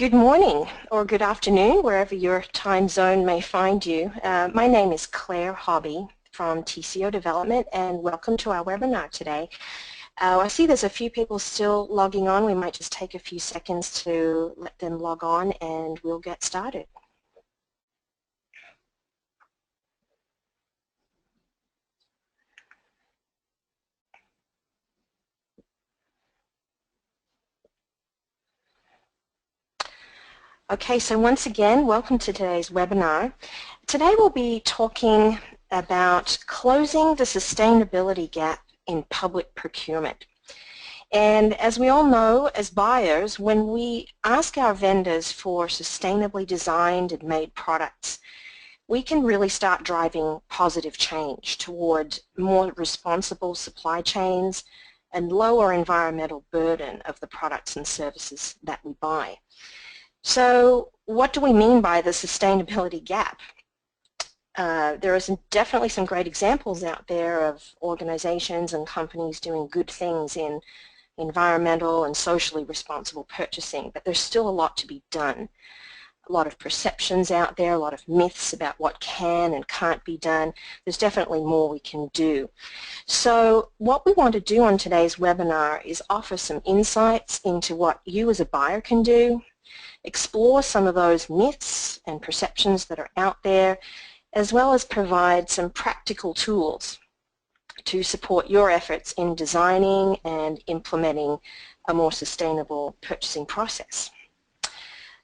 Good morning or good afternoon, wherever your time zone may find you. My name is Claire Hobby from TCO Development, and welcome to our webinar today. I see there's a few people still logging on. We might just take a few seconds to let them log on and we'll get started. Okay, so once again, welcome to today's webinar. Today we'll be talking about closing the sustainability gap in public procurement. And as we all know, as buyers, when we ask our vendors for sustainably designed and made products, we can really start driving positive change toward more responsible supply chains and lower environmental burden of the products and services that we buy. So what do we mean by the sustainability gap? There are definitely some great examples out there of organizations and companies doing good things in environmental and socially responsible purchasing, but there's still a lot to be done. A lot of perceptions out there, a lot of myths about what can and can't be done. There's definitely more we can do. So what we want to do on today's webinar is offer some insights into what you as a buyer can do, explore some of those myths and perceptions that are out there, as well as provide some practical tools to support your efforts in designing and implementing a more sustainable purchasing process.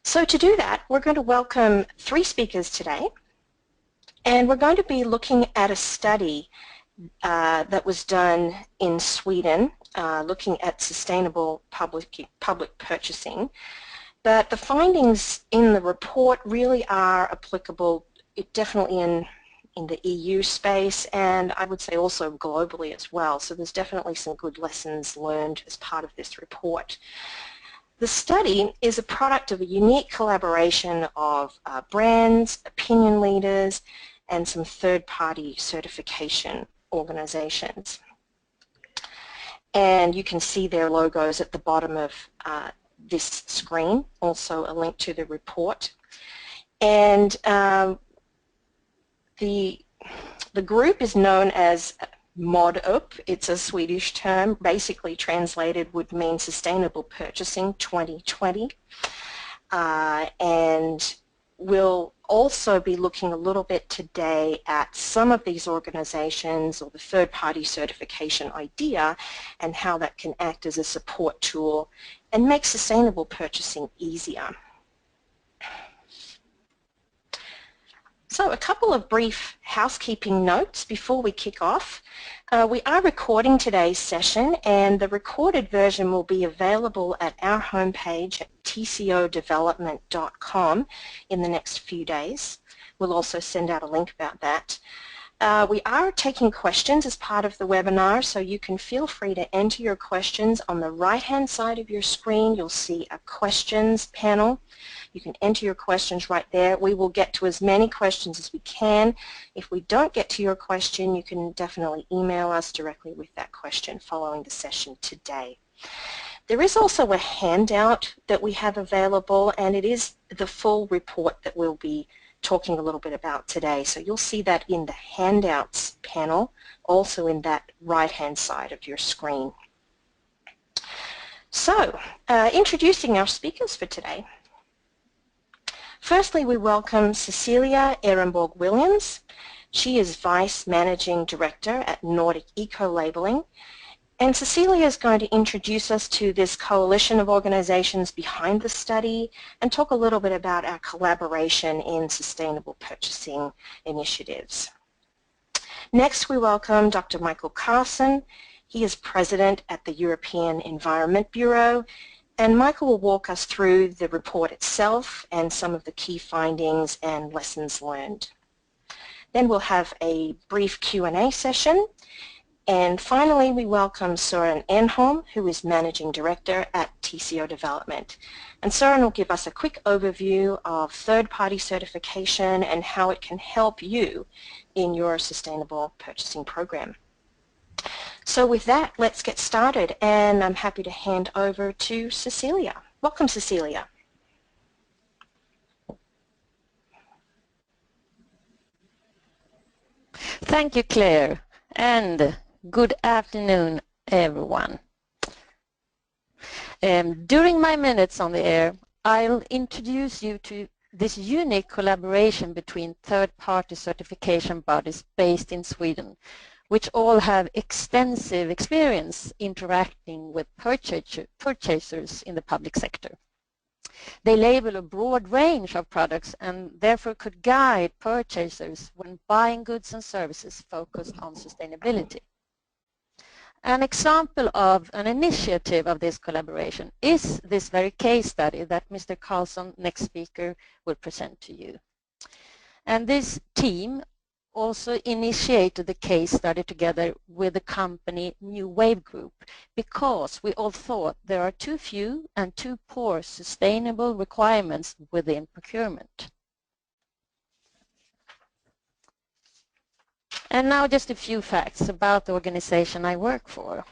So to do that, we're going to welcome three speakers today, and we're going to be looking at a study that was done in Sweden, looking at sustainable public purchasing. But the findings in the report really are applicable definitely in the EU space, and I would say also globally as well. So there's definitely some good lessons learned as part of this report. The study is a product of a unique collaboration of brands, opinion leaders, and some third-party certification organizations. And you can see their logos at the bottom of this screen, also a link to the report. And the group is known as Modup. It's a Swedish term, basically translated would mean Sustainable Purchasing 2020. And we'll also be looking a little bit today at some of these organizations or the third-party certification idea and how that can act as a support tool and make sustainable purchasing easier. So a couple of brief housekeeping notes before we kick off. We are recording today's session, and the recorded version will be available at our homepage at tcodevelopment.com in the next few days. We'll also send out a link about that. We are taking questions as part of the webinar, so you can feel free to enter your questions. On the right-hand side of your screen, you'll see a questions panel. You can enter your questions right there. We will get to as many questions as we can. If we don't get to your question, you can definitely email us directly with that question following the session today. There is also a handout that we have available, and it is the full report that we'll be talking a little bit about today. So you'll see that in the handouts panel, also in that right-hand side of your screen. So, introducing our speakers for today. Firstly, we welcome Cecilia Ehrenborg Williams. She is Vice Managing Director at Nordic Ecolabelling. And Cecilia is going to introduce us to this coalition of organizations behind the study and talk a little bit about our collaboration in sustainable purchasing initiatives. Next, we welcome Dr. Mikael Karlsson. He is President at the European Environment Bureau, and Mikael will walk us through the report itself and some of the key findings and lessons learned. Then we'll have a brief Q&A session. And finally, we welcome Sören Enholm, who is Managing Director at TCO Development. And Sören will give us a quick overview of third-party certification and how it can help you in your sustainable purchasing program. So with that, let's get started, and I'm happy to hand over to Cecilia. Welcome, Cecilia. Thank you, Claire, and good afternoon, everyone. During my minutes on the air, I'll introduce you to this unique collaboration between third-party certification bodies based in Sweden, which all have extensive experience interacting with purchasers in the public sector. They label a broad range of products and therefore could guide purchasers when buying goods and services focused on sustainability. An example of an initiative of this collaboration is this very case study that Mr. Karlsson, next speaker, will present to you. And this team also initiated the case study together with the company New Wave Group because we all thought there are too few and too poor sustainable requirements within procurement. And now just a few facts about the organization I work for.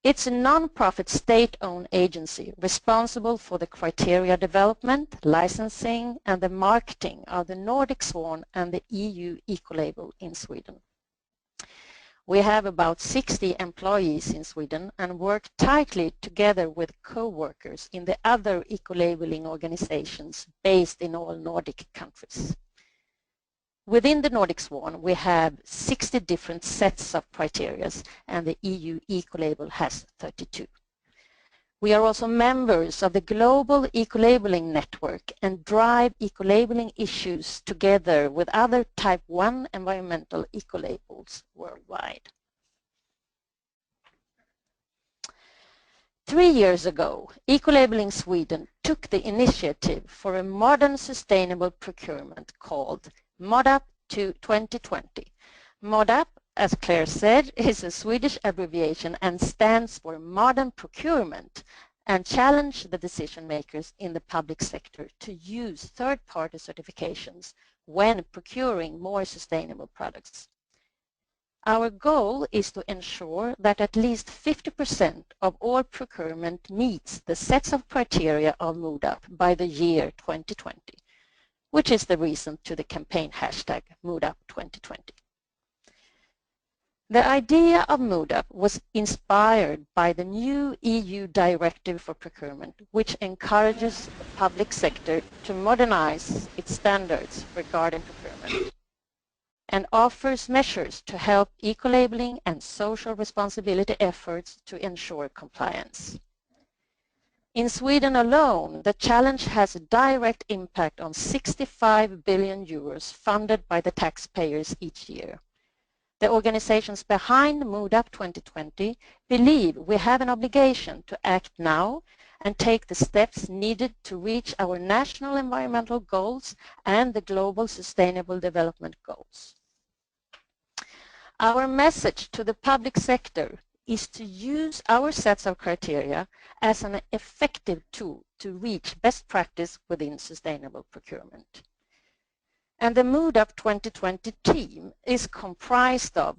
It's a non-profit state-owned agency responsible for the criteria development, licensing and the marketing of the Nordic Swan and the EU Ecolabel in Sweden. We have about 60 employees in Sweden and work tightly together with co-workers in the other eco-labeling organizations based in all Nordic countries. Within the Nordic Swan, we have 60 different sets of criteria, and the EU Ecolabel has 32. We are also members of the global Ecolabelling network and drive ecolabelling issues together with other Type 1 environmental ecolabels worldwide. 3 years ago, Ecolabelling Sweden took the initiative for a modern sustainable procurement called Modup to 2020. Modup, as Claire said, is a Swedish abbreviation and stands for Modern Procurement and challenge the decision makers in the public sector to use third-party certifications when procuring more sustainable products. Our goal is to ensure that at least 50% of all procurement meets the sets of criteria of Modup by the year 2020. Which is the reason to the campaign hashtag Modup2020. The idea of Modup was inspired by the new EU Directive for Procurement, which encourages the public sector to modernize its standards regarding procurement and offers measures to help eco-labeling and social responsibility efforts to ensure compliance. In Sweden alone, the challenge has a direct impact on 65 billion euros funded by the taxpayers each year. The organizations behind Modup 2020 believe we have an obligation to act now and take the steps needed to reach our national environmental goals and the global sustainable development goals. Our message to the public sector is to use our sets of criteria as an effective tool to reach best practice within sustainable procurement. And the Modup 2020 team is comprised of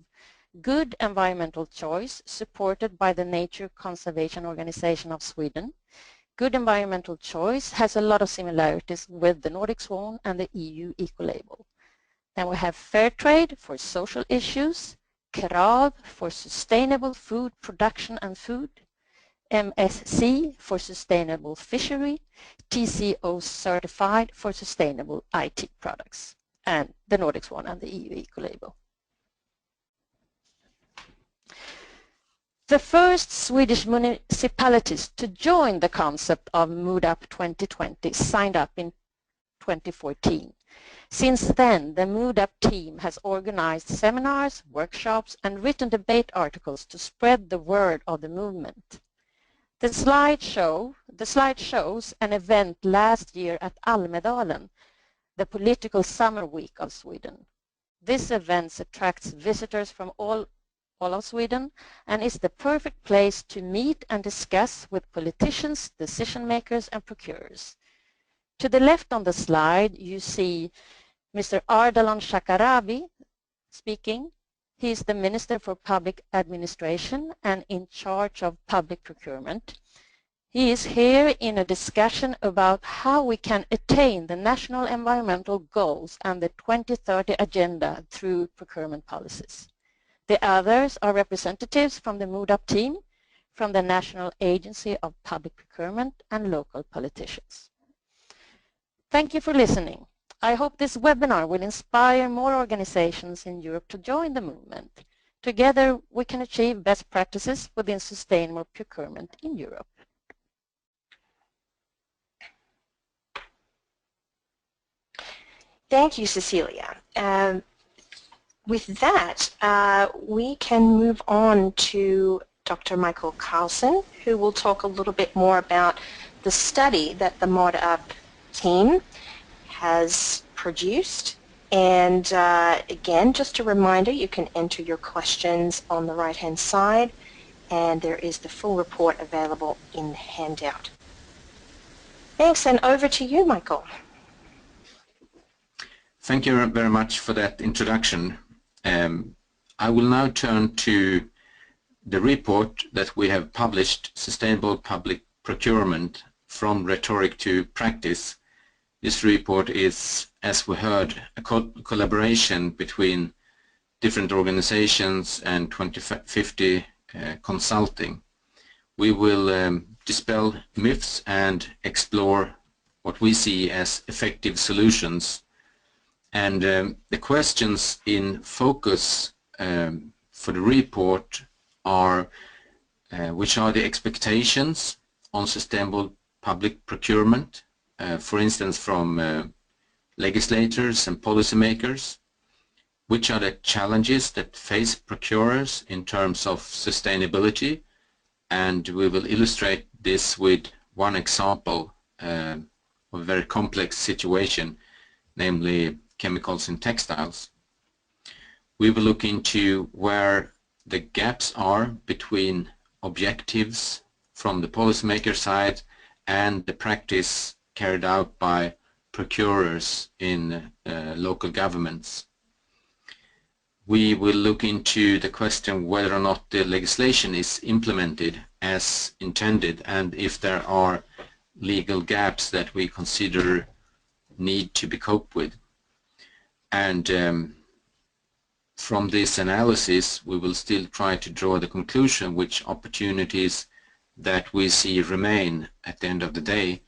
Good Environmental Choice, supported by the Nature Conservation Organization of Sweden. Good Environmental Choice has a lot of similarities with the Nordic Swan and the EU Ecolabel. Then we have Fair Trade for social issues, Krav for sustainable food production and food, MSC for sustainable fishery, TCO certified for sustainable IT products, and the Nordic Swan and the EU Ecolabel. The first Swedish municipalities to join the concept of Modup 2020 signed up in 2014. Since then, the Modup team has organized seminars, workshops, and written debate articles to spread the word of the movement. The slide shows an event last year at Almedalen, the political summer week of Sweden. This event attracts visitors from all of Sweden and is the perfect place to meet and discuss with politicians, decision makers, and procurers. To the left on the slide, you see Mr. Ardalan Shekarabi speaking. He is the Minister for Public Administration and in charge of public procurement. He is here in a discussion about how we can attain the national environmental goals and the 2030 agenda through procurement policies. The others are representatives from the Modup team, from the National Agency of Public Procurement and local politicians. Thank you for listening. I hope this webinar will inspire more organizations in Europe to join the movement. Together we can achieve best practices within sustainable procurement in Europe. Thank you, Cecilia. With that, we can move on to Dr. Mikael Karlsson, who will talk a little bit more about the study that the Modup team has produced. And again, just a reminder, you can enter your questions on the right-hand side, and there is the full report available in the handout. Thanks, and over to you, Mikael. Thank you very much for that introduction. I will now turn to the report that we have published, Sustainable Public Procurement from Rhetoric to Practice. This report is, as we heard, a collaboration between different organizations and 2050 Consulting. We will dispel myths and explore what we see as effective solutions. And the questions in focus for the report are which are the expectations on sustainable public procurement, for instance from legislators and policymakers, which are the challenges that face procurers in terms of sustainability, and we will illustrate this with one example of a very complex situation, namely chemicals in textiles. We will look into where the gaps are between objectives from the policymaker side and the practice carried out by procurers in local governments. We will look into the question whether or not the legislation is implemented as intended, and if there are legal gaps that we consider need to be coped with. And from this analysis we will still try to draw the conclusion which opportunities that we see remain at the end of the day,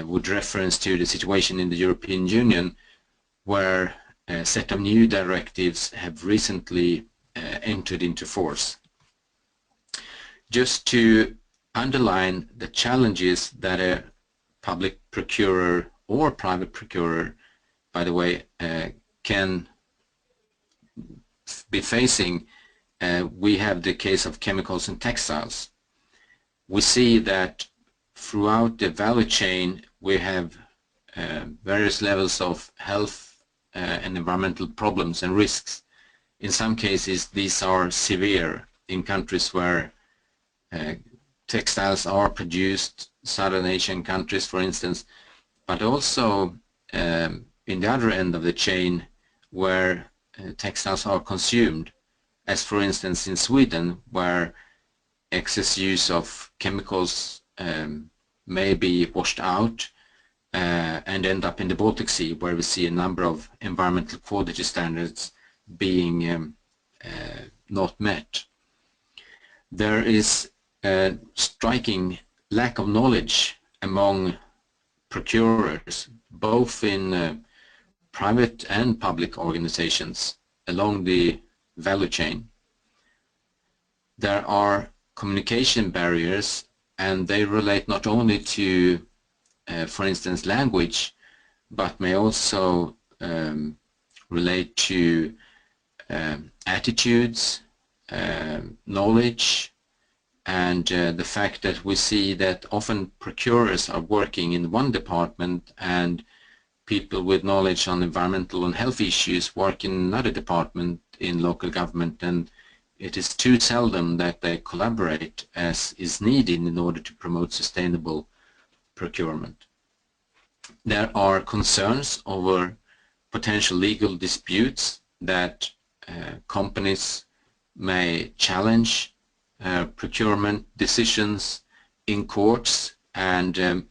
with reference to the situation in the European Union, where a set of new directives have recently entered into force. Just to underline the challenges that a public procurer or private procurer, by the way, can be facing, we have the case of chemicals and textiles. We see that throughout the value chain we have various levels of health and environmental problems and risks. In some cases these are severe in countries where textiles are produced, Southern Asian countries for instance, but also in the other end of the chain where textiles are consumed, as for instance in Sweden, where excess use of chemicals may be washed out and end up in the Baltic Sea, where we see a number of environmental quality standards being not met. There is a striking lack of knowledge among procurers, both in private and public organizations along the value chain. There are communication barriers, and they relate not only to for instance language, but may also relate to attitudes, knowledge, and the fact that we see that often procurers are working in one department and people with knowledge on environmental and health issues work in another department in local government, and it is too seldom that they collaborate as is needed in order to promote sustainable procurement. There are concerns over potential legal disputes that companies may challenge procurement decisions in courts, and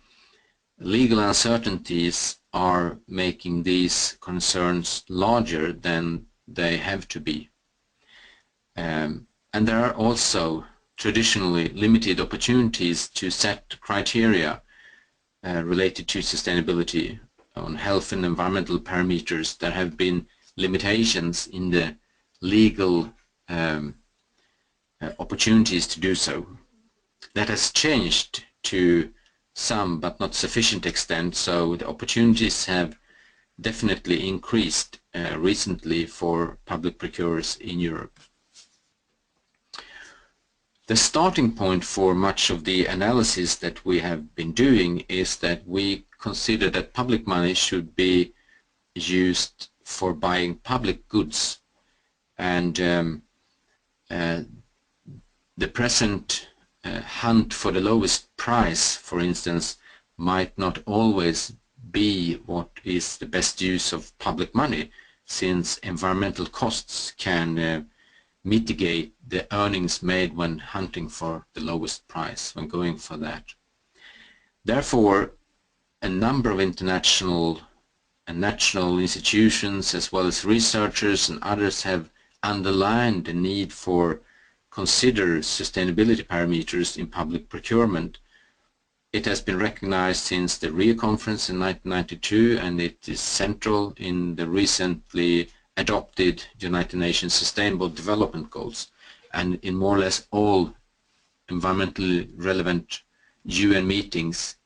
legal uncertainties are making these concerns larger than they have to be. And there are also traditionally limited opportunities to set criteria related to sustainability on health and environmental parameters. There have been limitations in the legal opportunities to do so. That has changed to some but not sufficient extent, so the opportunities have definitely increased recently for public procurers in Europe. The starting point for much of the analysis that we have been doing is that we consider that public money should be used for buying public goods, and the present hunt for the lowest price, for instance, might not always be what is the best use of public money, since environmental costs can mitigate the earnings made when hunting for the lowest price, when going for that. Therefore, a number of international and national institutions, as well as researchers and others, have underlined the need for consider sustainability parameters in public procurement. It has been recognized since the Rio conference in 1992, and it is central in the recently adopted United Nations Sustainable Development Goals, and in more or less all environmentally relevant UN meetings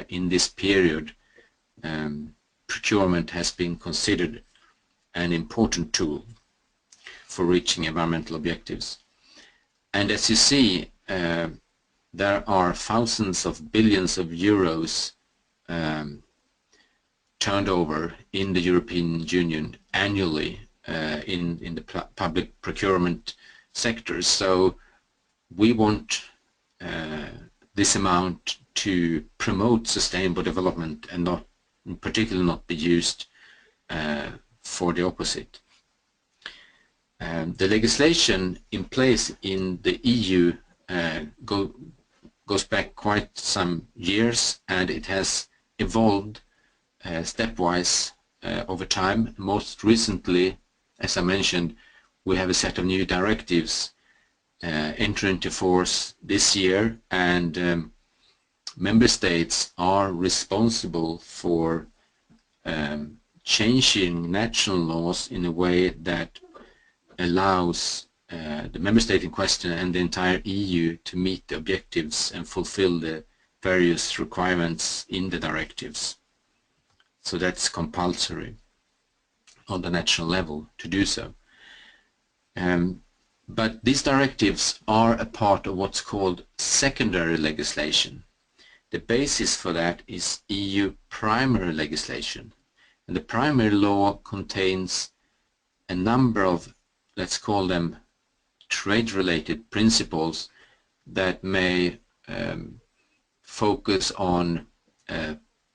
in this period, procurement has been considered an important tool for reaching environmental objectives. And as you see, there are thousands of billions of euros turned over in the European Union annually in the public procurement sector. So we want this amount to promote sustainable development and not, in particular, not be used for the opposite. The legislation in place in the EU goes back quite some years, and it has evolved stepwise over time. Most recently, as I mentioned, we have a set of new directives enter into force this year, and member states are responsible for changing national laws in a way that allows the member state in question and the entire EU to meet the objectives and fulfill the various requirements in the directives. So that's compulsory on the national level to do so. But these directives are a part of what's called secondary legislation. The basis for that is EU primary legislation. And the primary law contains a number of, let's call them, trade-related principles that may focus on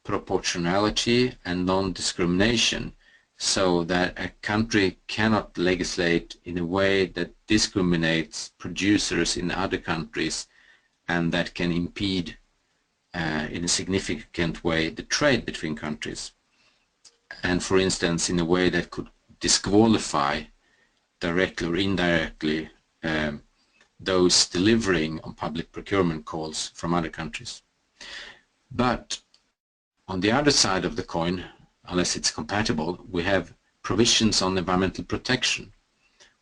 proportionality and non-discrimination, so that a country cannot legislate in a way that discriminates producers in other countries and that can impede in a significant way the trade between countries, and for instance in a way that could disqualify directly or indirectly those delivering on public procurement calls from other countries. But on the other side of the coin, unless it's compatible, we have provisions on environmental protection.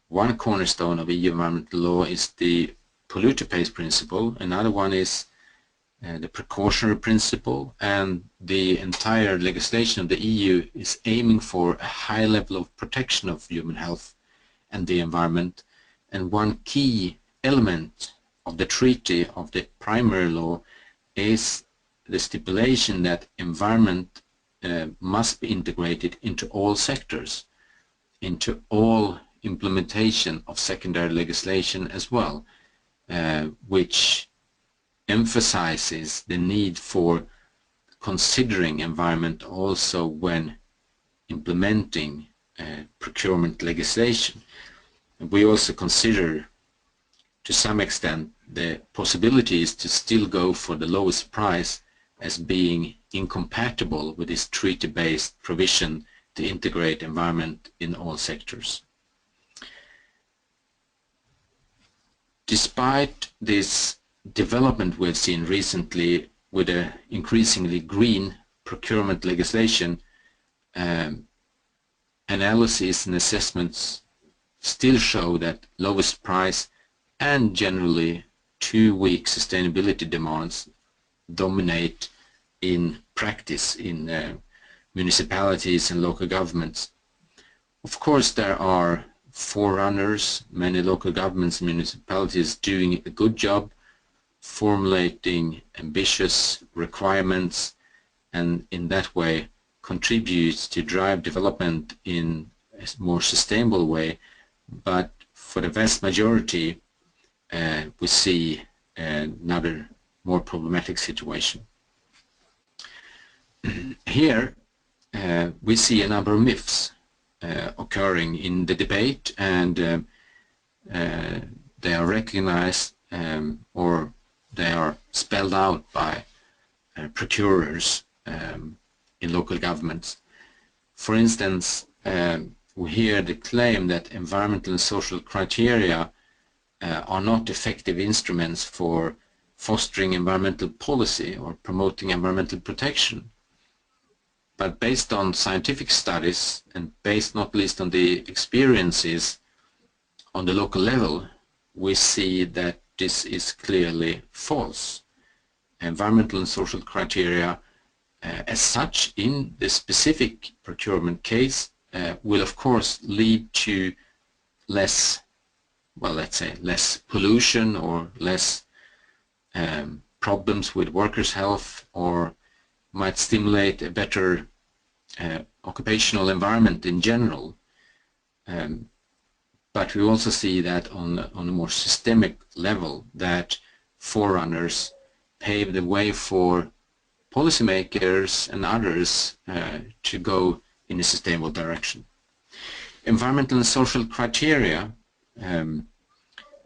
One cornerstone of EU environmental law is the polluter pays principle. Another one is the precautionary principle, and the entire legislation of the EU is aiming for a high level of protection of human health and the environment. And one key element of the treaty of the primary law is the stipulation that environment must be integrated into all sectors, into all implementation of secondary legislation as well, which emphasizes the need for considering environment also when implementing procurement legislation. We also consider to some extent the possibility is to still go for the lowest price as being incompatible with this treaty-based provision to integrate environment in all sectors. Despite this development we've seen recently with an increasingly green procurement legislation, analysis and assessments still show that lowest price and generally too weak sustainability demands dominate in practice in municipalities and local governments. Of course, there are forerunners, many local governments and municipalities doing a good job formulating ambitious requirements, and in that way contributes to drive development in a more sustainable way. But for the vast majority, we see another more problematic situation. Here we see a number of myths occurring in the debate, and they are recognized or they are spelled out by procurers in local governments. For instance, we hear the claim that environmental and social criteria are not effective instruments for fostering environmental policy or promoting environmental protection. But based on scientific studies and based not least on the experiences on the local level, we see that this is clearly false. Environmental and social criteria as such in the specific procurement case will of course lead to less, well, let's say less pollution or less problems with workers' health, or might stimulate a better occupational environment in general. But we also see that on a more systemic level that forerunners pave the way for policymakers and others to go in a sustainable direction. Environmental and social criteria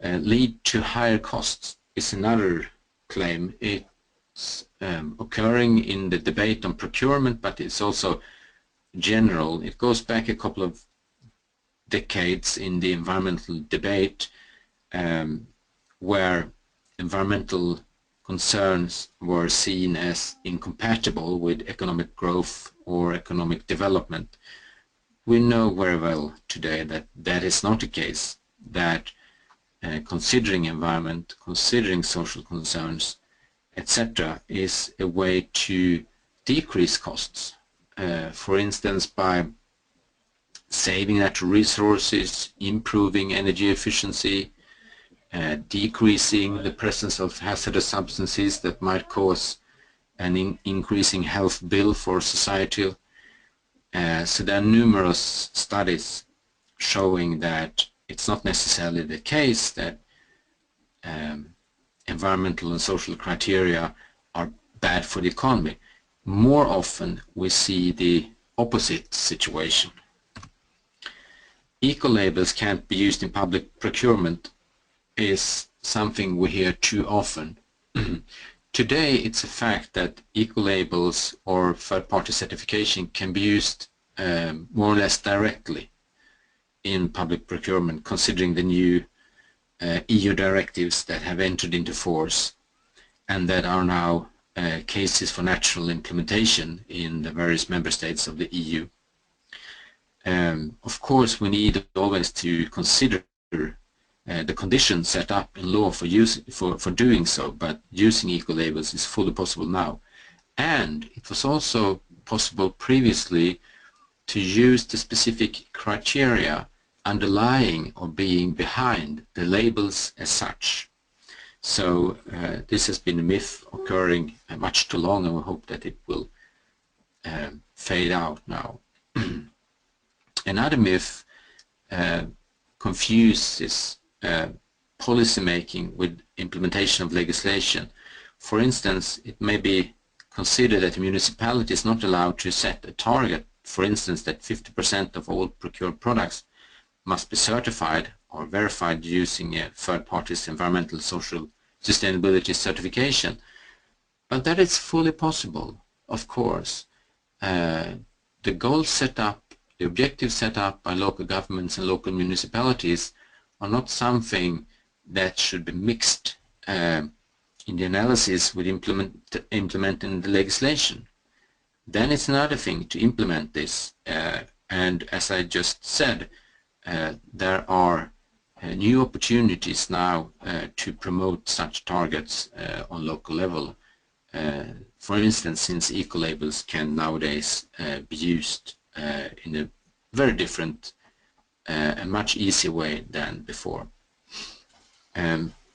lead to higher costs is another claim. It's occurring in the debate on procurement, but it's also general. It goes back a couple of decades in the environmental debate where environmental concerns were seen as incompatible with economic growth or economic development. We know very well today that that is not the case, that considering environment, considering social concerns, etc., is a way to decrease costs. For instance, by saving natural resources, improving energy efficiency, decreasing the presence of hazardous substances that might cause an increasing health bill for society. So there are numerous studies showing that it's not necessarily the case that environmental and social criteria are bad for the economy. More often we see the opposite situation. Eco-labels can't be used in public procurement is something we hear too often. Today it's a fact that eco-labels or third-party certification can be used more or less directly in public procurement, considering the new EU directives that have entered into force and that are now cases for national implementation in the various member states of the EU. Of course, we need always to consider the conditions set up in law for doing so, but using eco-labels is fully possible now. And it was also possible previously to use the specific criteria underlying or being behind the labels as such. So this has been a myth occurring much too long, and we hope that it will fade out now. Another myth confuses policy making with implementation of legislation. For instance, it may be considered that a municipality is not allowed to set a target, for instance, that 50% of all procured products must be certified or verified using a third party's environmental social sustainability certification. But that is fully possible, of course. The goals set up, the objectives set up by local governments and local municipalities are not something that should be mixed in the analysis with implementing the legislation. Then it's another thing to implement this, and as I just said, there are new opportunities now to promote such targets on local level. For instance, since eco-labels can nowadays be used in a very different and much easier way than before.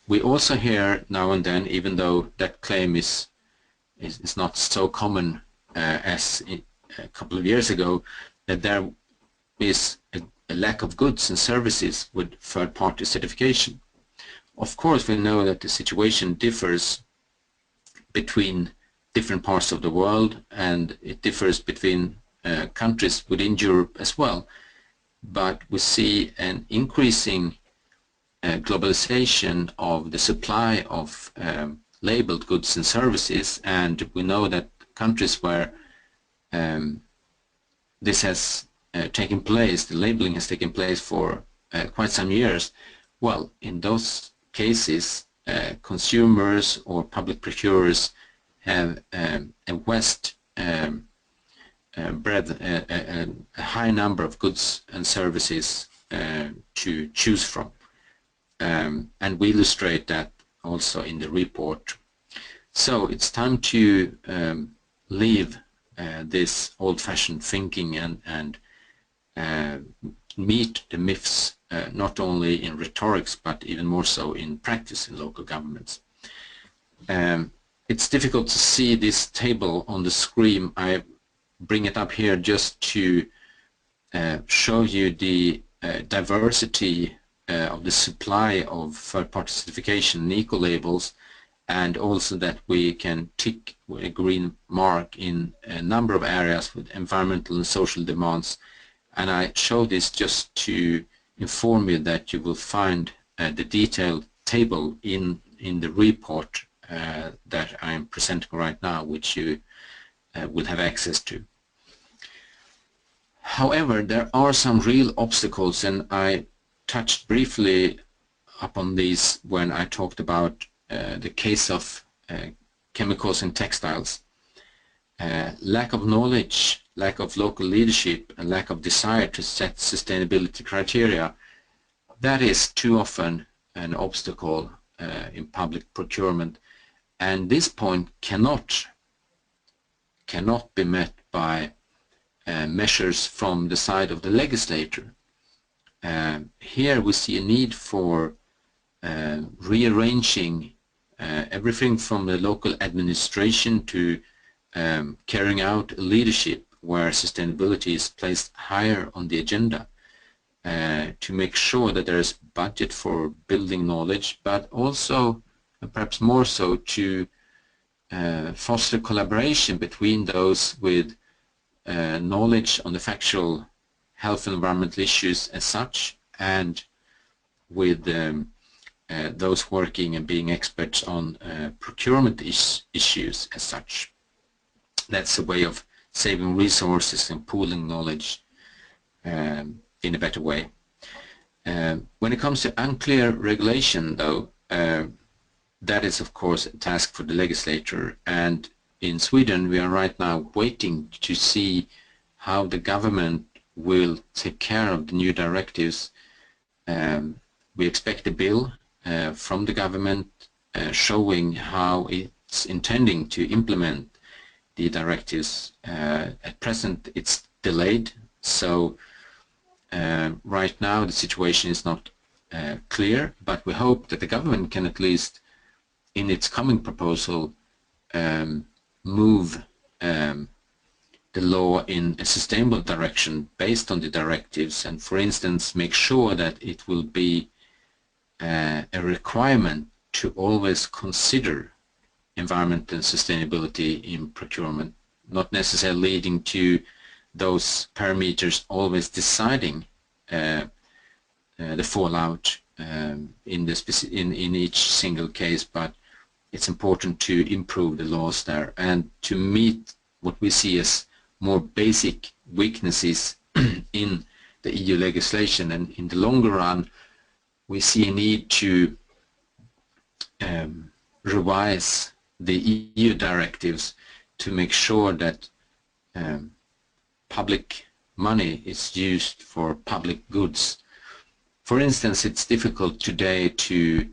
We also hear now and then, even though that claim is not so common as a couple of years ago, that there is a lack of goods and services with third-party certification. Of course, we know that the situation differs between different parts of the world, and it differs between countries within Europe as well. But we see an increasing globalization of the supply of labeled goods and services, and we know that countries where this has taken place, the labeling has taken place for quite some years, well, in those cases consumers or public procurers have a high number of goods and services to choose from. And we illustrate that also in the report. So it's time to leave this old-fashioned thinking and meet the myths not only in rhetorics but even more so in practice in local governments. It's difficult to see this table on the screen. I bring it up here just to show you the diversity of the supply of third-party certification and eco-labels, and also that we can tick with a green mark in a number of areas with environmental and social demands. And I show this just to inform you that you will find the detailed table in the report that I'm presenting right now, which you will have access to. However, there are some real obstacles, and I touched briefly upon these when I talked about the case of chemicals in textiles. Lack of knowledge, lack of local leadership, and lack of desire to set sustainability criteria, that is too often an obstacle in public procurement, and this point cannot be met by measures from the side of the legislator. Here we see a need for rearranging everything from the local administration to carrying out leadership where sustainability is placed higher on the agenda, to make sure that there is budget for building knowledge, but also, and perhaps more so, to foster collaboration between those with knowledge on the factual health and environmental issues as such, and with those working and being experts on procurement issues as such. That's a way of saving resources and pooling knowledge in a better way. When it comes to unclear regulation, though, that is of course a task for the legislator, and in Sweden we are right now waiting to see how the government will take care of the new directives. We expect a bill from the government showing how it's intending to implement the directives. At present it's delayed, so right now the situation is not clear, but we hope that the government can at least in its coming proposal move the law in a sustainable direction based on the directives, and for instance make sure that it will be a requirement to always consider environment and sustainability in procurement, not necessarily leading to those parameters always deciding the fallout in each single case, but it's important to improve the laws there and to meet what we see as more basic weaknesses in the EU legislation. And in the longer run, we see a need to revise the EU directives to make sure that public money is used for public goods. For instance, it's difficult today to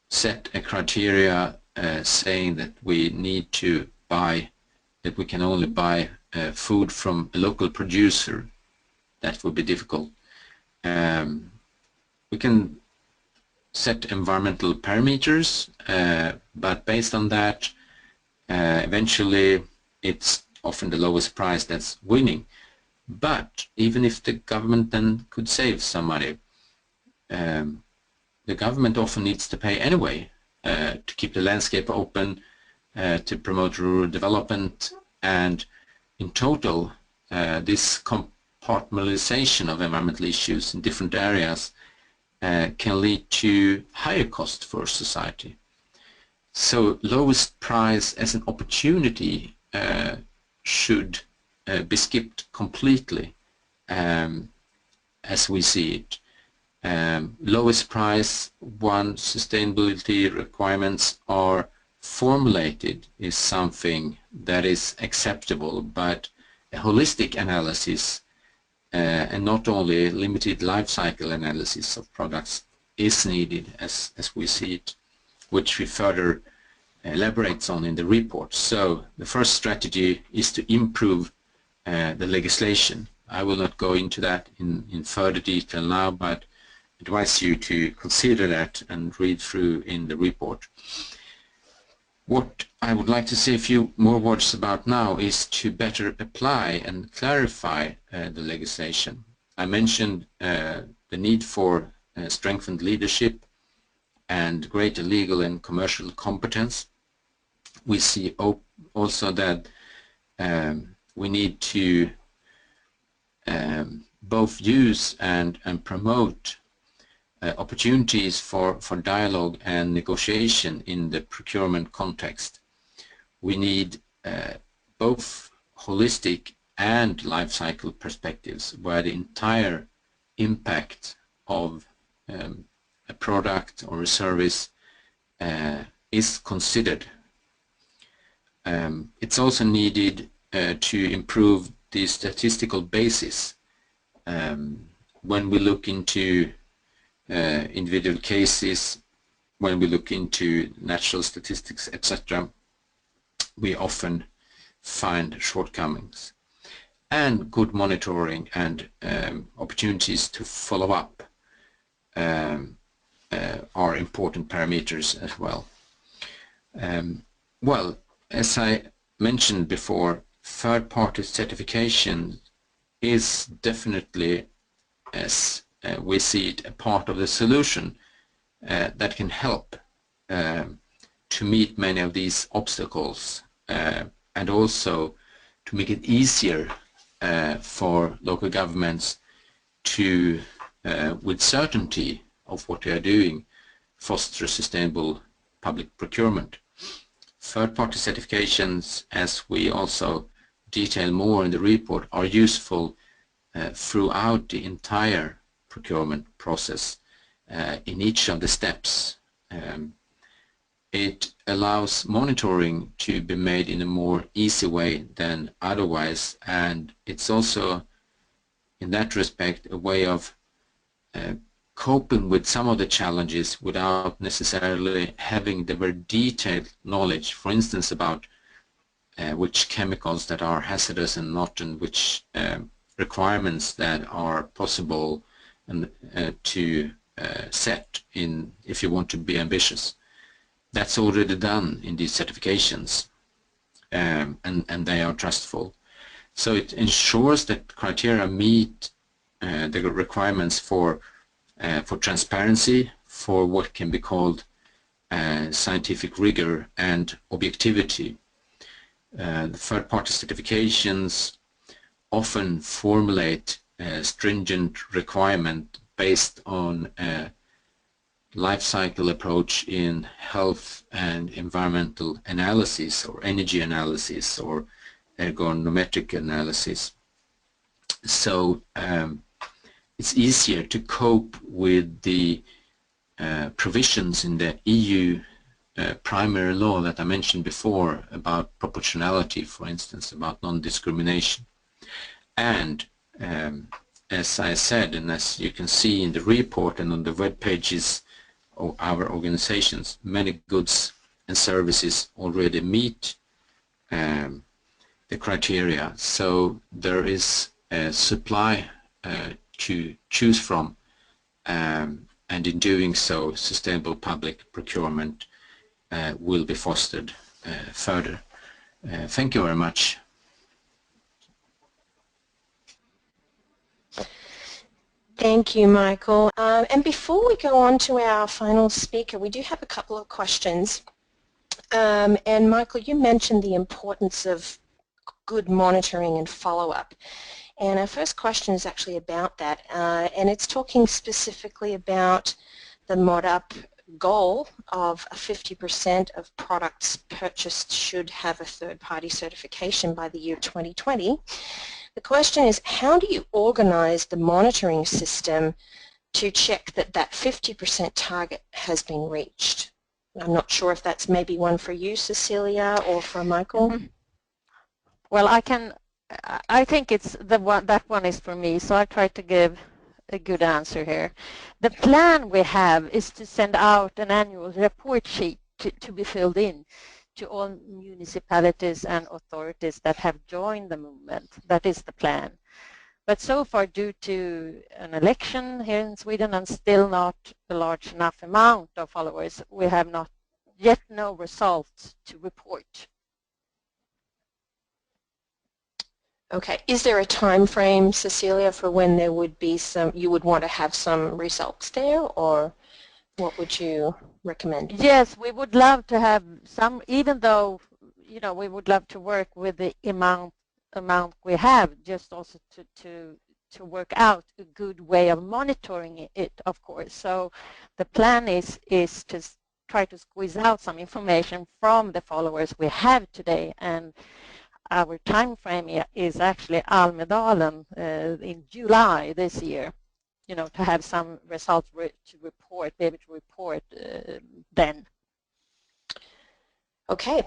set a criteria saying that we need to buy, that we can only buy food from a local producer. That would be difficult. We can set environmental parameters, but based on that, eventually it's often the lowest price that's winning. But even if the government then could save some money, the government often needs to pay anyway to keep the landscape open, to promote rural development, and in total this compartmentalization of environmental issues in different areas can lead to higher cost for society. So lowest price as an opportunity should be skipped completely as we see it. Lowest price, once sustainability requirements are formulated, is something that is acceptable, but a holistic analysis and not only limited life cycle analysis of products is needed as we see it, which we further elaborates on in the report. So the first strategy is to improve the legislation. I will not go into that in further detail now, but advise you to consider that and read through in the report. What I would like to say a few more words about now is to better apply and clarify the legislation. I mentioned the need for strengthened leadership and greater legal and commercial competence. We see also that we need to both use and promote opportunities for dialogue and negotiation in the procurement context. We need both holistic and life cycle perspectives where the entire impact of a product or a service is considered. It's also needed to improve the statistical basis when we look into individual cases, when we look into natural statistics, etc. We often find shortcomings, and good monitoring and opportunities to follow up are important parameters as well. Well, as I mentioned before, third-party certification is definitely, as we see it, a part of the solution that can help to meet many of these obstacles and also to make it easier for local governments to, with certainty of what they are doing, foster sustainable public procurement. Third-party certifications, as we also detail more in the report, are useful throughout the entire procurement process in each of the steps. It allows monitoring to be made in a more easy way than otherwise, and it's also in that respect a way of coping with some of the challenges without necessarily having the very detailed knowledge, for instance about which chemicals that are hazardous and not, and which requirements that are possible and to set in if you want to be ambitious. That's already done in these certifications, and they are trustful. So it ensures that criteria meet the requirements for transparency, for what can be called scientific rigor and objectivity. The third-party certifications often formulate stringent requirement based on a life cycle approach in health and environmental analysis or energy analysis or ergonometric analysis. So it's easier to cope with the provisions in the EU primary law that I mentioned before about proportionality, for instance, about non-discrimination. And as I said, and as you can see in the report and on the web pages of our organizations, many goods and services already meet the criteria. So there is a supply to choose from, and in doing so, sustainable public procurement will be fostered further. Thank you very much. Thank you, Michael. And before we go on to our final speaker, we do have a couple of questions. And Michael, you mentioned the importance of good monitoring and follow-up. And our first question is actually about that. And it's talking specifically about the Modup goal of 50% of products purchased should have a third-party certification by the year 2020. The question is, how do you organize the monitoring system to check that that 50% target has been reached? I'm not sure if that's maybe one for you, Cecilia, or for Michael. Mm-hmm. Well, I think it's that one is for me, so I try to give a good answer here. The plan we have is to send out an annual report sheet to be filled in to all municipalities and authorities that have joined the movement. That is the plan. But so far, due to an election here in Sweden and still not a large enough amount of followers, we have not yet no results to report. Okay. Is there a time frame, Cecilia, for when there would be some, you would want to have some results there, or what would you recommend? Yes, we would love to have some, even though, you know, we would love to work with the amount we have, just also to work out a good way of monitoring it, of course. So the plan is to try to squeeze out some information from the followers we have today, and our time frame is actually Almedalen in July this year, you know, to have some results to report, be able to report then. Okay.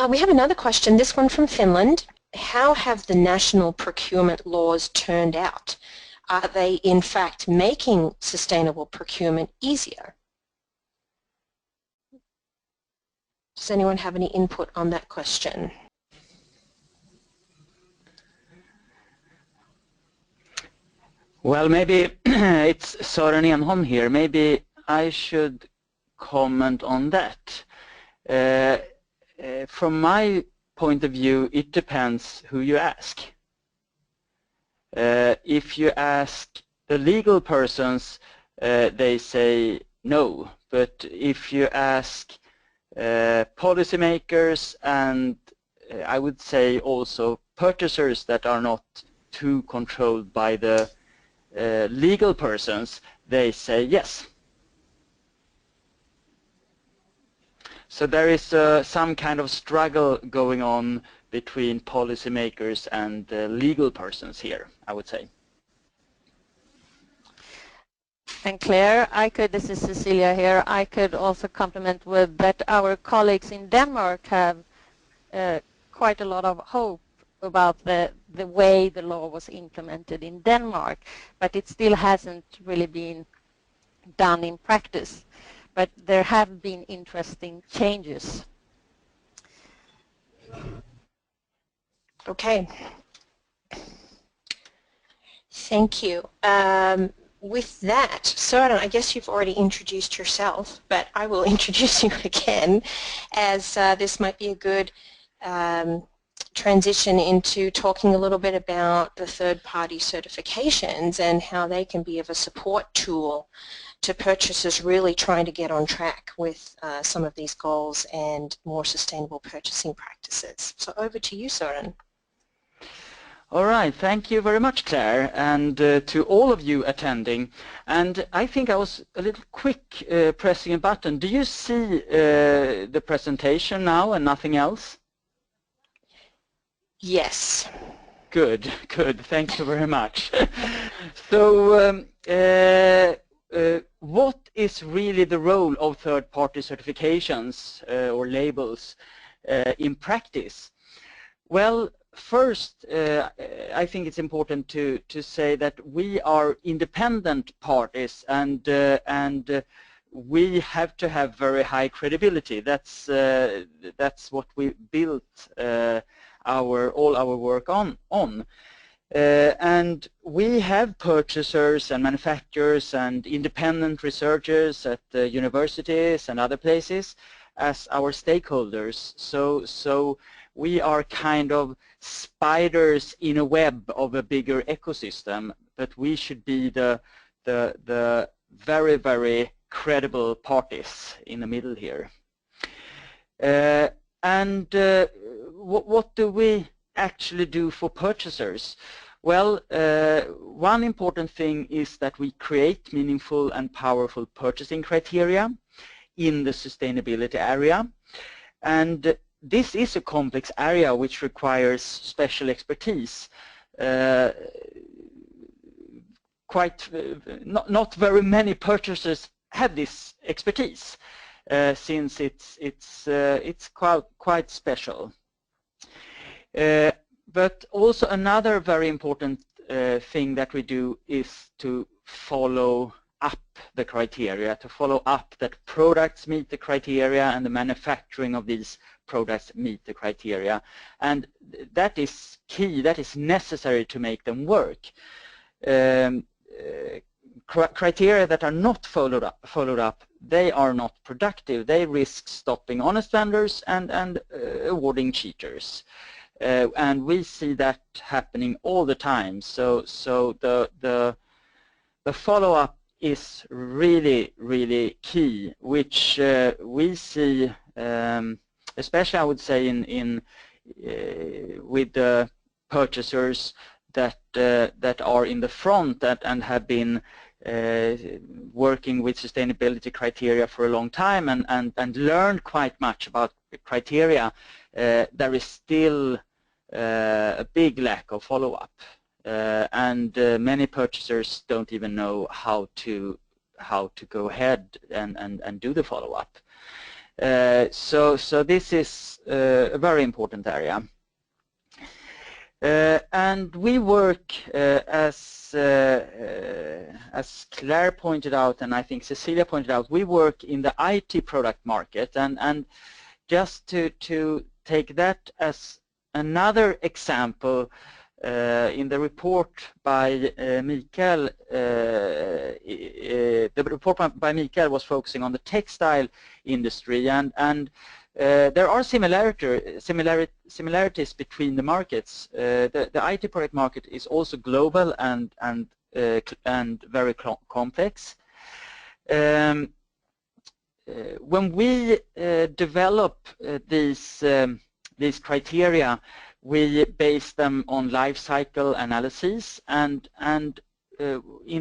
We have another question, this one from Finland. How have the national procurement laws turned out? Are they in fact making sustainable procurement easier? Does anyone have any input on that question? Well, maybe it's Sören Enholm here. Maybe I should comment on that. From my point of view, it depends who you ask. If you ask the legal persons, they say no. But if you ask policymakers and I would say also purchasers that are not too controlled by the legal persons, they say yes. So there is some kind of struggle going on between policymakers and legal persons here, I would say. And Claire, this is Cecilia here, I could also compliment with that our colleagues in Denmark have quite a lot of hope about the way the law was implemented in Denmark, but it still hasn't really been done in practice. But there have been interesting changes. Okay. Thank you. With that, Sören, I guess you've already introduced yourself, but I will introduce you again, as this might be a good transition into talking a little bit about the third-party certifications and how they can be of a support tool to purchasers really trying to get on track with some of these goals and more sustainable purchasing practices. So over to you, Sören. All right, thank you very much, Claire, and to all of you attending. And I think I was a little quick pressing a button. Do you see the presentation now and nothing else? Yes. Good, good. Thank you very much. So, what is really the role of third-party certifications or labels in practice? Well, first, I think it's important to say that we are independent parties, and we have to have very high credibility. That's what we built all our work on. And we have purchasers and manufacturers and independent researchers at the universities and other places as our stakeholders. So we are kind of spiders in a web of a bigger ecosystem, but we should be the very, very credible parties in the middle here. What do we actually do for purchasers? Well, one important thing is that we create meaningful and powerful purchasing criteria in the sustainability area. And this is a complex area which requires special expertise. Not very many purchasers have this expertise, since it's quite special. But also another very important thing that we do is to follow up the criteria, to follow up that products meet the criteria and the manufacturing of these products meet the criteria. And that is key, that is necessary to make them work. Criteria that are not followed up, they are not productive. They risk stopping honest vendors and awarding cheaters. And we see that happening all the time. So the follow-up is really, really key, which we see, especially I would say with the purchasers that are in the front and have been working with sustainability criteria for a long time and learned quite much about the criteria. There is still a big lack of follow-up, and many purchasers don't even know how to go ahead and do the follow-up. So this is a very important area. And we work, as Claire pointed out, and I think Cecilia pointed out, we work in the IT product market, and just to take that as another example, in the report by Mikael, the report by Mikael was focusing on the textile industry, and there are similarities between the markets. The IT product market is also global and very complex. When we develop these criteria, we base them on life cycle analysis, and in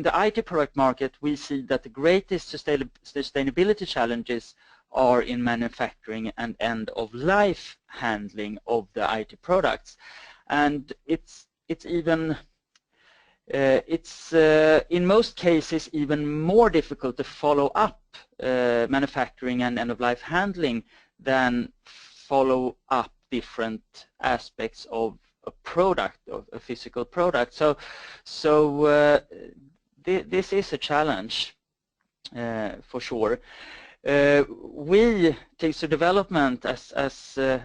the IT product market we see that the greatest sustainability challenges are in manufacturing and end-of-life handling of the IT products, and it's in most cases even more difficult to follow up manufacturing and end-of-life handling than follow up different aspects of a product, of a physical product. So this is a challenge for sure. We, TCO Development, as a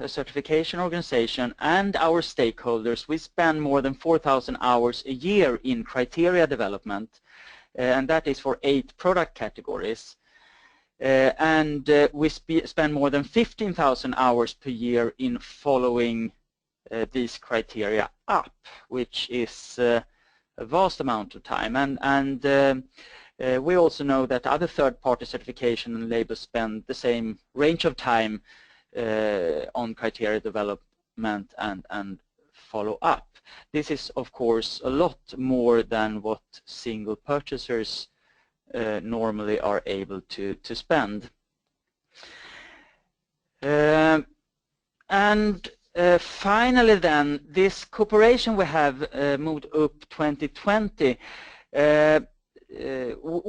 certification organization, and our stakeholders, we spend more than 4,000 hours a year in criteria development, and that is for 8 product categories. And we spend more than 15,000 hours per year in following these criteria up, which is a vast amount of time. And we also know that other third-party certification and labels spend the same range of time on criteria development and follow up. This is, of course, a lot more than what single purchasers normally are able to spend. Finally then, this cooperation we have, Modup 2020,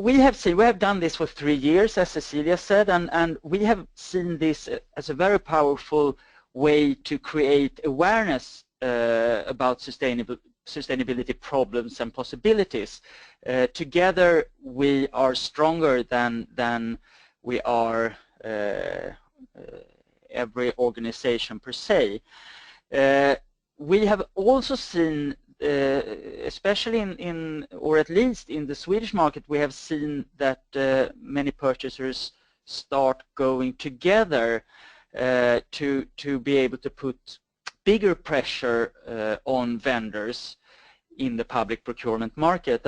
we have done this for 3 years, as Cecilia said, and we have seen this as a very powerful way to create awareness about sustainability problems and possibilities. Together we are stronger than we are every organization per se. We have also seen, especially or at least in the Swedish market, we have seen that many purchasers start going together to be able to put bigger pressure on vendors in the public procurement market,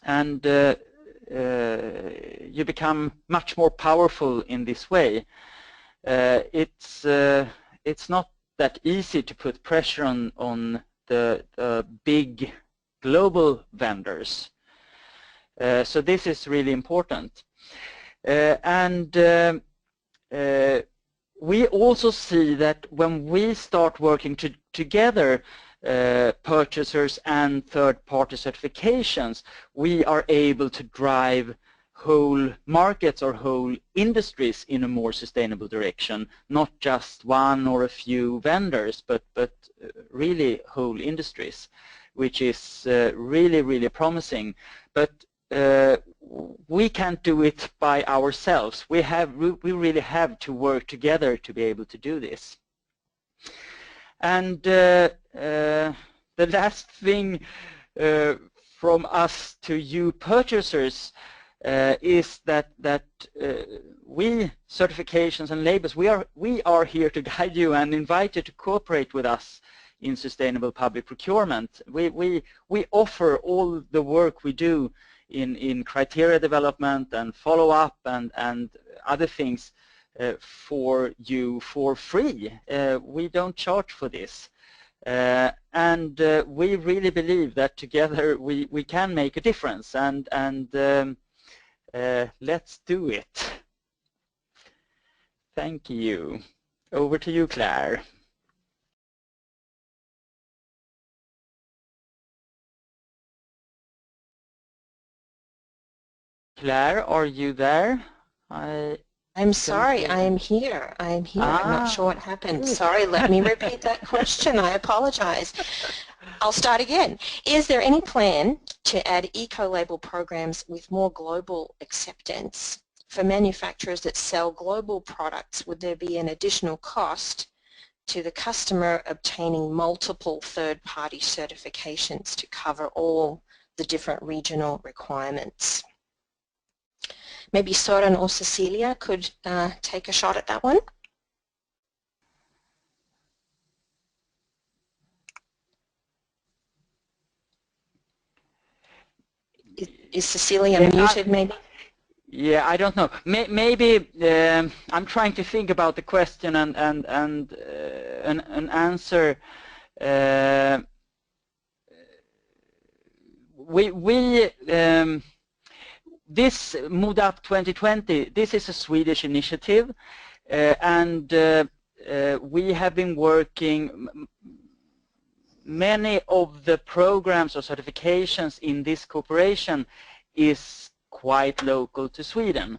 and you become much more powerful in this way. It's not that easy to put pressure on the big global vendors. So this is really important. We also see that when we start working together, purchasers and third-party certifications, we are able to drive whole markets or whole industries in a more sustainable direction, not just one or a few vendors, but really whole industries, which is really promising. But we can't do it by ourselves. We really have to work together to be able to do this. And the last thing from us to you purchasers is that we, certifications and labels, we are here to guide you and invite you to cooperate with us in sustainable public procurement. We offer all the work we do in criteria development and follow-up and other things for you for free. We don't charge for this. And we really believe that together we can make a difference, and let's do it. Thank you. Over to you, Claire. Claire, are you there? I'm sorry, I am here. I am here. I'm not sure what happened. Sorry, let me repeat that question. I apologize. I'll start again. Is there any plan to add eco-label programs with more global acceptance? For manufacturers that sell global products, would there be an additional cost to the customer obtaining multiple third-party certifications to cover all the different regional requirements? Maybe Sören or Cecilia could take a shot at that one. Is Cecilia muted maybe? Yeah, I don't know. Maybe I'm trying to think about the question and an answer. This Modup 2020, this is a Swedish initiative, and we have been working. Many of the programs or certifications in this cooperation is quite local to Sweden.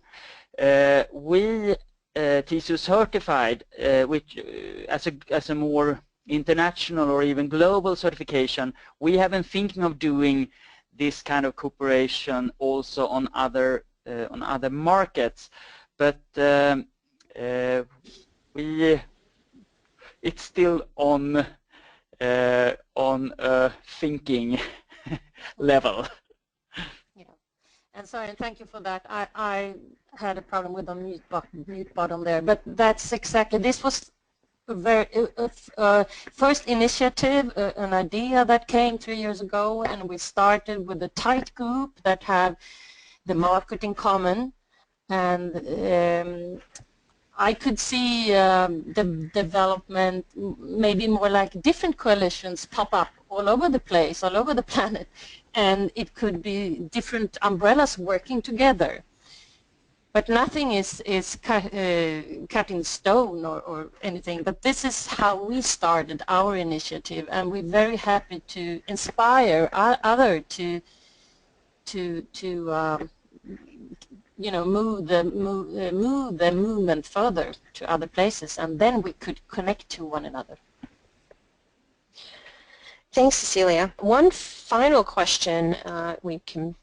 We TCO certified, which as a more international or even global certification, we have been thinking of doing this kind of cooperation also on other markets, but it's still on a thinking level. Yeah, and Sören, thank you for that. I had a problem with the mute button there, but that's exactly, this was a very first initiative, an idea that came 3 years ago, and we started with a tight group that have the market in common, and I could see the development maybe more like different coalitions pop up all over the place, all over the planet, and it could be different umbrellas working together. But nothing is cut in stone or anything. But this is how we started our initiative, and we're very happy to inspire others to you know, move the movement further to other places, and then we could connect to one another. Thanks, Cecilia. One final question. We can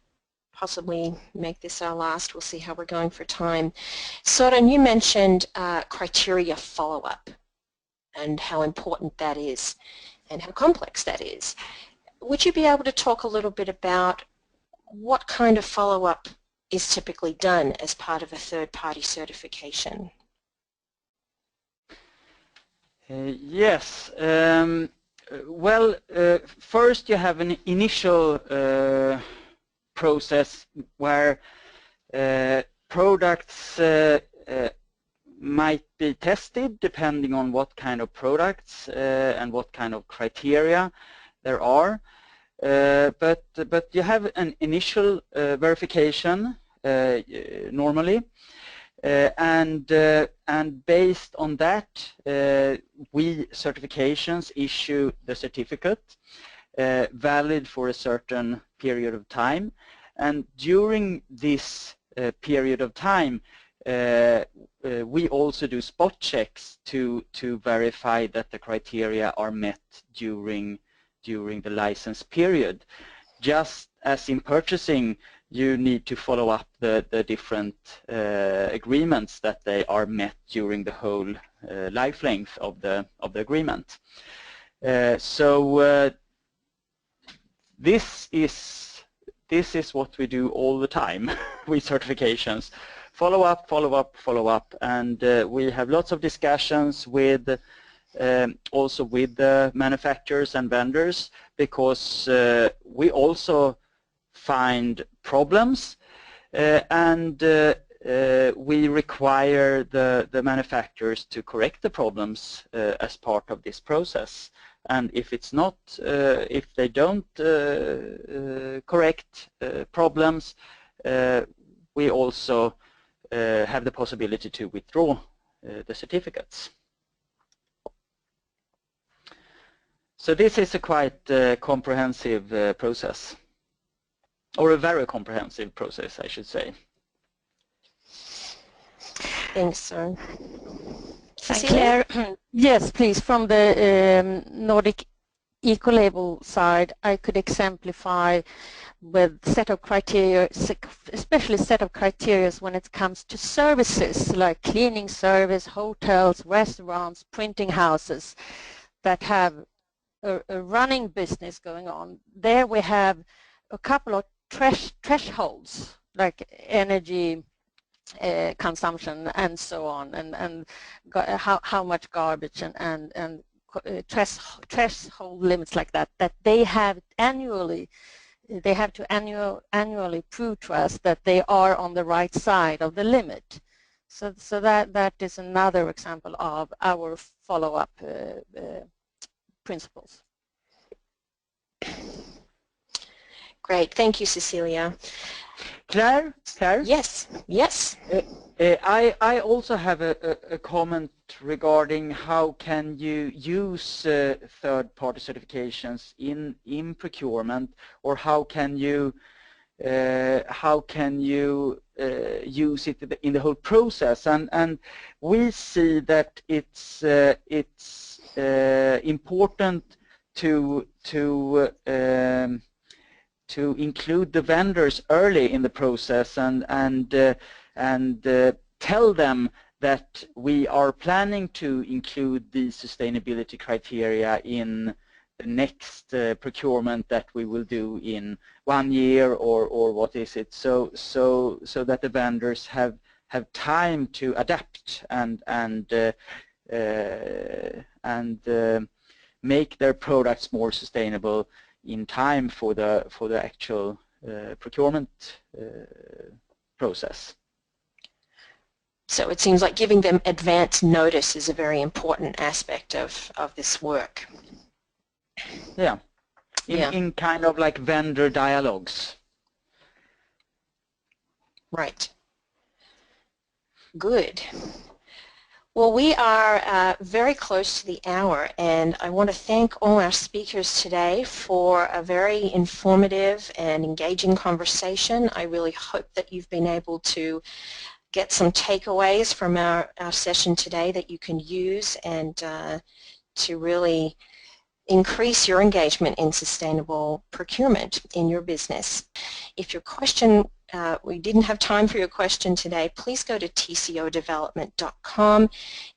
possibly make this our last. We'll see how we're going for time. Sören, you mentioned criteria follow-up and how important that is and how complex that is. Would you be able to talk a little bit about what kind of follow-up is typically done as part of a third-party certification? Yes. Well, first you have an initial process where products might be tested depending on what kind of products and what kind of criteria there are. But you have an initial verification normally, and based on that, we certifications issue the certificate valid for a certain period of time, and during this period of time we also do spot checks to verify that the criteria are met during the license period. Just as in purchasing, you need to follow up the different agreements that they are met during the whole life length of the agreement. So this is what we do all the time with certifications. Follow up, follow up, follow up, and we have lots of discussions with also with the manufacturers and vendors, because we also find problems and we require the manufacturers to correct the problems as part of this process. And if it's not, if they don't correct problems, we also have the possibility to withdraw the certificates. So this is a quite comprehensive process, or a very comprehensive process, I should say. Thanks, Sören. Claire, yes, please. From the Nordic Ecolabel side, I could exemplify with set of criteria, especially set of criteria when it comes to services like cleaning service, hotels, restaurants, printing houses that have a running business going on. There we have a couple of thresholds like energy consumption and so on, and how much garbage and threshold limits like that they have annually. They have to annually prove to us that they are on the right side of the limit. So that is another example of our follow-up principles. Great, thank you, Cecilia. Claire? Yes, yes. I also have a comment regarding how can you use third-party certifications in procurement, or how can you use it in the whole process, and we see that it's important to include the vendors early in the process and tell them that we are planning to include the sustainability criteria in the next procurement that we will do in 1 year or what is it, so that the vendors have time to adapt and make their products more sustainable in time for the actual procurement process. So it seems like giving them advance notice is a very important aspect of this work. Yeah. In kind of like vendor dialogues. Right. Good. Well, we are very close to the hour, and I want to thank all our speakers today for a very informative and engaging conversation. I really hope that you've been able to get some takeaways from our session today that you can use and to really increase your engagement in sustainable procurement in your business. If your question, we didn't have time for your question today, please go to tcodevelopment.com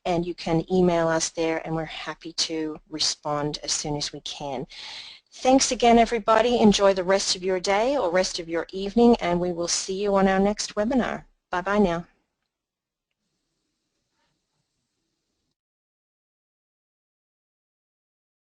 and you can email us there, and we're happy to respond as soon as we can. Thanks again, everybody. Enjoy the rest of your day or rest of your evening, and we will see you on our next webinar. Bye-bye now.